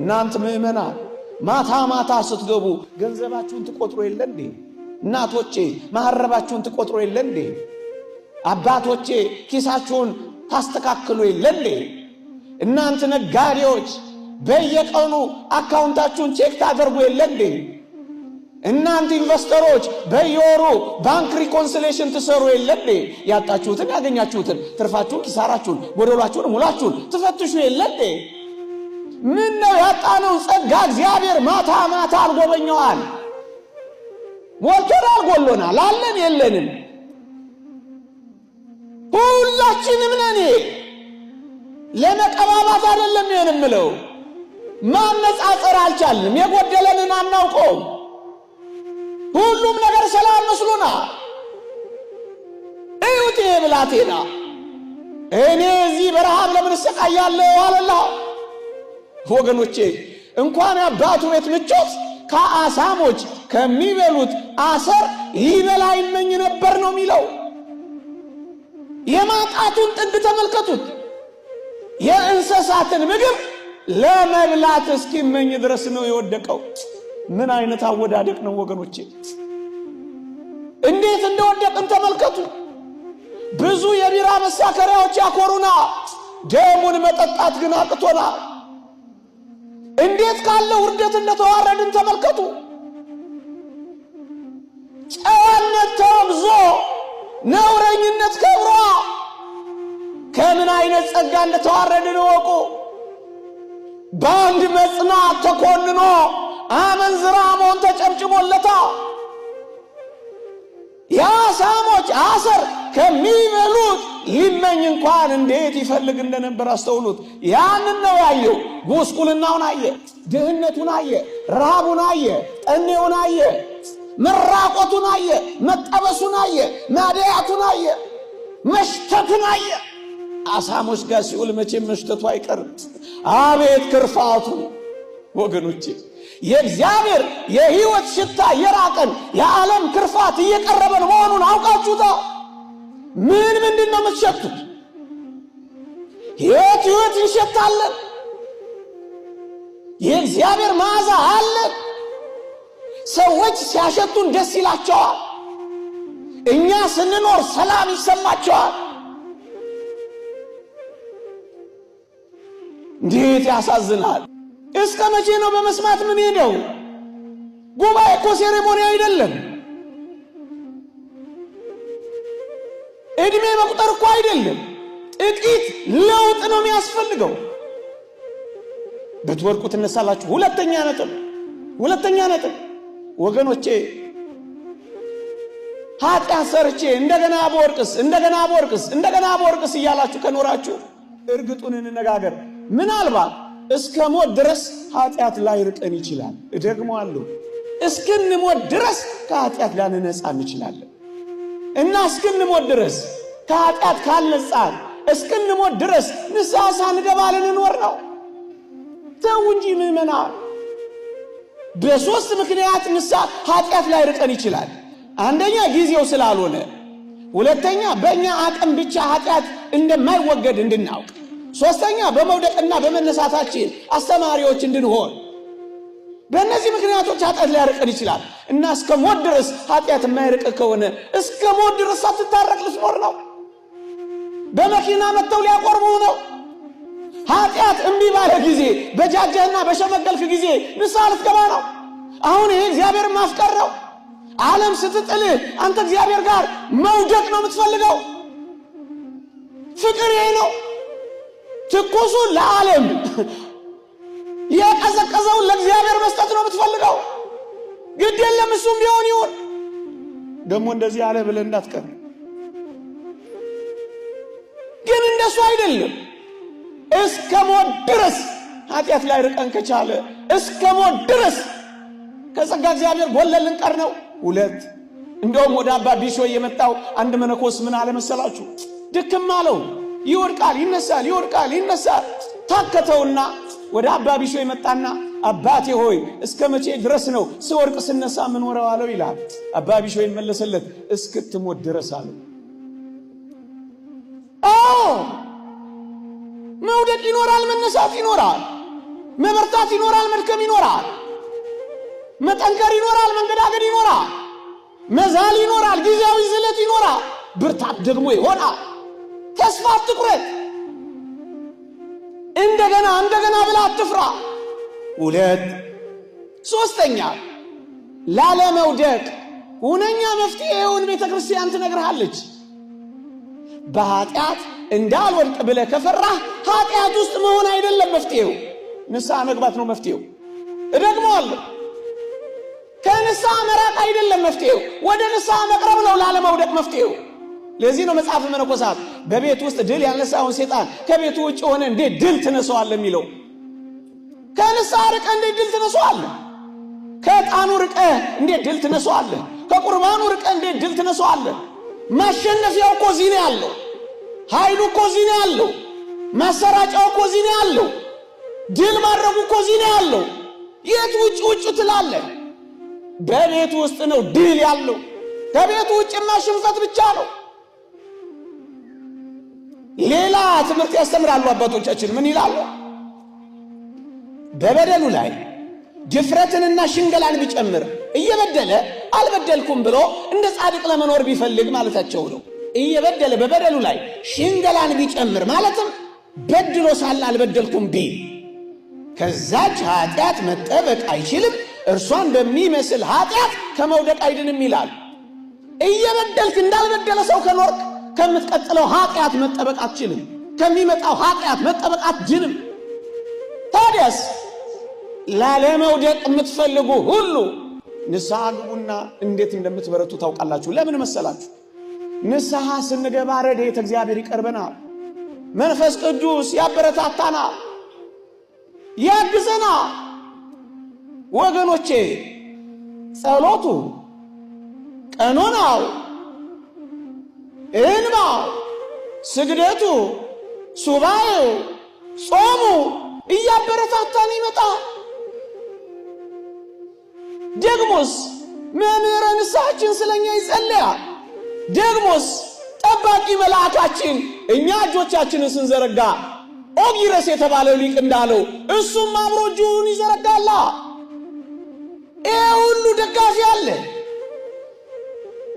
እናንተ ምእመናን ማታ ማታ ስትገቡ ገንዘባችሁን ትቆጥሩ የለ እንዴ? እናቶቼ ማህረባችሁን ትቆጥሩ የለ እንዴ? አባቶቼ ኪሳችሁን ታስተካክሉ የለ እንዴ? እናንተ ነጋዴዎች በየቀኑ አካውንታችሁን ቼክ ታደርጉ የለ እንዴ? እናንተ ኢንቨስተሮች በየወሩ ባንክ ሪኮንሲሌሽን ትሰሩ የለ እንዴ? ያጣችሁትን ያገኛችሁትን፣ ትርፋችሁን ኪሳራችሁን፣ ጎደሏችሁን ሙላችሁን ትፈትሹ የለ እንዴ? ምን ነው ያጣነው ጸጋ እግዚአብሔር ማታ ማታ አልጎበኘዋል? ሞልቶናል፣ ጎሎናል፣ አለን የለንም? ሁላችንም ነን። ለመቀባባት አይደለም የምለው፣ ማነጻጸር አልቻልንም። የጎደለንን አናውቀውም። ሁሉም ነገር ሰላም መስሎና እዩት ብላቴና እኔ እዚህ በረሃብ ለምን እሰቃያለሁ አለላ። ወገኖቼ እንኳን አባቱ ቤት ምቾት ከአሳሞች ከሚበሉት አሰር ይበላ ይመኝ ነበር ነው የሚለው። የማጣቱን ጥግ ተመልከቱት። የእንስሳትን ምግብ ለመብላት እስኪመኝ ድረስ ነው የወደቀው። ምን አይነት አወዳደቅ ነው ወገኖቼ! እንዴት እንደወደቅን ተመልከቱ። ብዙ የቢራ መሳከሪያዎች ያኮሩና ደሙን መጠጣት ግን አቅቶና እንዴት ካለ ውርደት እንደተዋረድን ተመልከቱ። ጨዋነት ተወግዞ ነውረኝነት ከብሯ ከምን አይነት ጸጋ እንደተዋረድን ወቁ። በአንድ መጽናት ተኮንኖ አመንዝራ መሆን ተጨምጭሞለታ። የአሳሞች አሰር ከሚበሉት ሊመኝ እንኳን እንዴት ይፈልግ እንደነበር አስተውሉት። ያንን ነው ያየው። ጉስቁልናውን አየ፣ ድህነቱን አየ፣ ረሃቡን አየ፣ ጠኔውን አየ፣ መራቆቱን አየ፣ መጠበሱን አየ፣ ማደያቱን አየ፣ መሽተቱን አየ። አሳሞች ጋር ሲውል መቼም መሽተቱ አይቀርም። አቤት ክርፋቱ ወገኖቼ! የእግዚአብሔር የሕይወት ሽታ የራቀን የዓለም ክርፋት እየቀረበን መሆኑን አውቃችሁታ? ምንድን ነው የምትሸቱት? ሕይወት እንሸታለን። የእግዚአብሔር መዓዛ አለን። ሰዎች ሲያሸቱን ደስ ይላቸዋል። እኛ ስንኖር ሰላም ይሰማቸዋል። እንዴት ያሳዝናል! እስከ መቼ ነው በመስማት ምን ሄደው? ጉባኤ እኮ ሴሬሞኒ አይደለም። እድሜ መቁጠር እኮ አይደለም። ጥቂት ለውጥ ነው የሚያስፈልገው። በትወርቁ ትነሳላችሁ። ሁለተኛ ነጥብ ወገኖቼ፣ ኃጢአት ሰርቼ እንደገና በወርቅስ እያላችሁ ከኖራችሁ እርግጡን እንነጋገር፣ ምናልባት እስከ ሞት ድረስ ኃጢአት ላይ ርቀን ይችላል። እደግመዋለሁ፣ እስክንሞት ድረስ ከኃጢአት ላንነጻ እንችላለን። እና እስክንሞት ድረስ ከኃጢአት ካልነጻን እስክንሞት ድረስ ንስሐ ሳንገባ ልንኖር ነው። ተው እንጂ ምእመናን። በሶስት ምክንያት ንስሐ ኃጢአት ላይ ርቀን ይችላል። አንደኛ ጊዜው ስላልሆነ፣ ሁለተኛ በእኛ አቅም ብቻ ኃጢአት እንደማይወገድ እንድናውቅ፣ ሶስተኛ በመውደቅና በመነሳታችን አስተማሪዎች እንድንሆን። በእነዚህ ምክንያቶች ኃጢአት ሊያርቀን ይችላል። እና እስከ ሞት ድረስ ኃጢአት የማይርቅ ከሆነ እስከ ሞት ድረስ ሳትታረቅ ልትኖር ነው። በመኪና መጥተው ሊያቆርቡ ነው። ኃጢአት እምቢ ባለ ጊዜ፣ በጃጀህና በሸመገልክ ጊዜ ንስሐ ልትገባ ነው። አሁን ይሄ እግዚአብሔር ማፍቀር ነው። ዓለም ስትጥልህ አንተ እግዚአብሔር ጋር መውደቅ ነው የምትፈልገው። ፍቅር ይሄ ነው። ትኩሱ ለዓለም የቀዘቀዘውን ለእግዚአብሔር መስጠት ነው የምትፈልገው። ግድ የለም እሱም ቢሆን ይሁን። ደግሞ እንደዚህ አለ ብለህ እንዳትቀር። ግን እንደሱ አይደለም። እስከ ሞት ድረስ ኃጢአት ላይ ርቀን ከቻለ እስከ ሞት ድረስ ከጸጋ እግዚአብሔር ጎለን ልንቀር ነው። ሁለት እንደውም ወደ አባ ቢሾይ የመጣው አንድ መነኮስ ምን አለ መሰላችሁ? ድክም አለው። ይወድቃል ይነሳል፣ ይወድቃል ይነሳል። ታከተውና ወደ አባ ቢሾይ መጣና አባቴ ሆይ እስከ መቼ ድረስ ነው ስወድቅ ስነሳ ምን ወረው አለው ይላል። አባ ቢሾይ መለሰለት እስክትሞት ድረስ አለው። መውደቅ ይኖራል፣ መነሳት ይኖራል። መበርታት ይኖራል፣ መድከም ይኖራል፣ መጠንከር ይኖራል፣ መንገዳገድ ይኖራል፣ መዛል ይኖራል፣ ጊዜያዊ ዝለት ይኖራል። ብርታት ደግሞ ይሆናል። ተስፋ አትቁረጥ። እንደገና ብለህ አትፍራ። 2 3ኛ ላለመውደቅ ሁነኛ መፍትሄውን ቤተክርስቲያን ትነግርሃለች። በኃጢአት እንዳልወድቅ ብለህ ከፈራህ ኃጢአት ውስጥ መሆን አይደለም መፍትሄው፣ ንስሐ መግባት ነው መፍትሄው። እደግመዋለሁ፣ ከንስሐ መራቅ አይደለም መፍትሄው፣ ወደ ንስሐ መቅረብ ነው ላለመውደቅ መፍትሄው። ለዚህ ነው መጽሐፍ መነኮሳት በቤት ውስጥ ድል ያልነሳውን ሰይጣን ከቤቱ ውጭ ሆነ እንዴት ድል ትነሳዋለህ የሚለው። ከንስሐ ርቀህ እንዴት ድል ትነሳዋለህ? ከዕጣኑ ርቀህ እንዴት ድል ትነሳዋለህ? ከቁርባኑ ርቀህ እንዴት ድል ትነሳዋለህ? ማሸነፊያው እኮ እዚህ ነው ያለው። ኃይሉ እኮ እዚህ ነው ያለው። ማሰራጫው እኮ እዚህ ነው ያለው። ድል ማድረጉ እኮ እዚህ ነው ያለው። የት ውጭ ትላለህ? በቤቱ ውስጥ ነው ድል ያለው። ከቤቱ ውጭማ ሽንፈት ብቻ ነው። ሌላ ትምህርት ያስተምራሉ አባቶቻችን። ምን ይላሉ? በበደሉ ላይ ድፍረትንና ሽንገላን ቢጨምር እየበደለ አልበደልኩም ብሎ እንደ ጻድቅ ለመኖር ቢፈልግ ማለታቸው ነው። እየበደለ በበደሉ ላይ ሽንገላን ቢጨምር ማለትም በድሎ ሳለ አልበደልኩም ቢል ከዛች ኃጢአት መጠበቅ አይችልም፣ እርሷን በሚመስል ኃጢአት ከመውደቅ አይድንም ይላል። እየበደልክ እንዳልበደለ ሰው ከኖርክ ከምትቀጥለው ኃጢአት መጠበቅ አትችልም፣ ከሚመጣው ኃጢአት መጠበቅ አትችልም። ታዲያስ ላለመውደቅ የምትፈልጉ ሁሉ ንስሐ ግቡና እንዴት እንደምትበረቱ ታውቃላችሁ። ለምን መሰላችሁ? ንስሐ ስንገባ ረድኤተ እግዚአብሔር ይቀርበናል። መንፈስ ቅዱስ ያበረታታናል፣ ያግዘናል። ወገኖቼ ጸሎቱ፣ ቀኖናው፣ እንባው፣ ስግደቱ፣ ሱባኤው፣ ጾሙ እያበረታታን ይመጣል። ደግሞስ መምህረ ንስሐችን ስለኛ ይጸልያል። ደግሞስ ጠባቂ መልአካችን እኛ እጆቻችንን ስንዘረጋ ኦጊረስ የተባለው ሊቅ እንዳለው እሱም አብሮ እጁን ይዘረጋላ። ይሄ ሁሉ ደጋፊ አለ።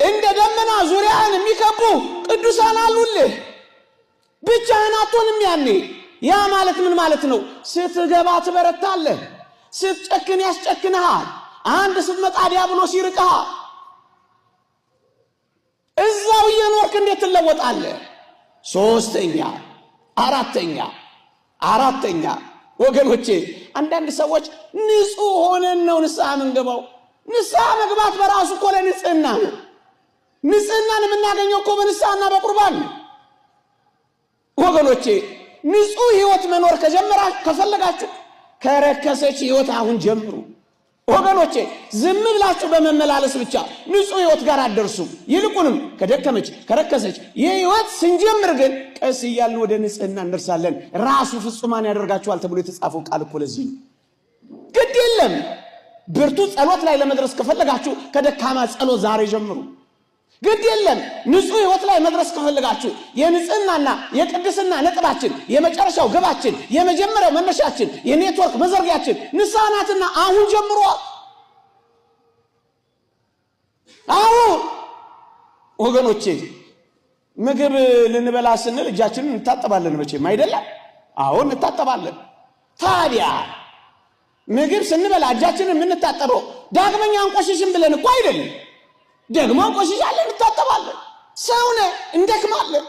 እንደ ደመና ዙሪያን የሚከቡ ቅዱሳን አሉልህ። ብቻህን አትሆንም። ያኔ ያ ማለት ምን ማለት ነው? ስትገባ ትበረታለህ፣ ስትጨክን ያስጨክንሃል። አንድ ስትመጣ ዲያብሎስ ይርቅሃል። እዛው እየኖርክ እንዴት ትለወጣለህ? 3ኛ 4ኛ ወገኖቼ አንዳንድ ሰዎች ንጹህ ሆነን ነው ንስሐ የምንገባው። ንስሐ መግባት በራሱ እኮ ለንጽህና ነው። ንጽህናን የምናገኘው እኮ በንስሐና በቁርባን ነው። ወገኖቼ ንጹህ ህይወት መኖር ከፈለጋችሁ ከረከሰች ህይወት አሁን ጀምሩ። ወገኖቼ ዝም ብላችሁ በመመላለስ ብቻ ንጹህ ህይወት ጋር አደርሱም። ይልቁንም ከደከመች ከረከሰች የህይወት ስንጀምር ግን ቀስ እያልን ወደ ንጽህና እንደርሳለን። ራሱ ፍጹማን ያደርጋችኋል ተብሎ የተጻፈው ቃል እኮ ለዚህ ነው። ግድ የለም ብርቱ ጸሎት ላይ ለመድረስ ከፈለጋችሁ ከደካማ ጸሎት ዛሬ ጀምሩ። ግድ የለም ንጹህ ህይወት ላይ መድረስ ከፈለጋችሁ የንጽህናና የቅድስና ነጥባችን፣ የመጨረሻው ግባችን፣ የመጀመሪያው መነሻችን፣ የኔትወርክ መዘርጊያችን ንስሐ ናትና አሁን ጀምሮ። አሁን ወገኖቼ ምግብ ልንበላ ስንል እጃችንን እንታጠባለን መቼም አይደለም? አሁን እንታጠባለን። ታዲያ ምግብ ስንበላ እጃችንን የምንታጠበው ዳግመኛ አንቆሽሽም ብለን እኮ አይደለም። ደግሞ አንቆሽሻለን፣ እንታጠባለን። ሰውነ እንደክማለን።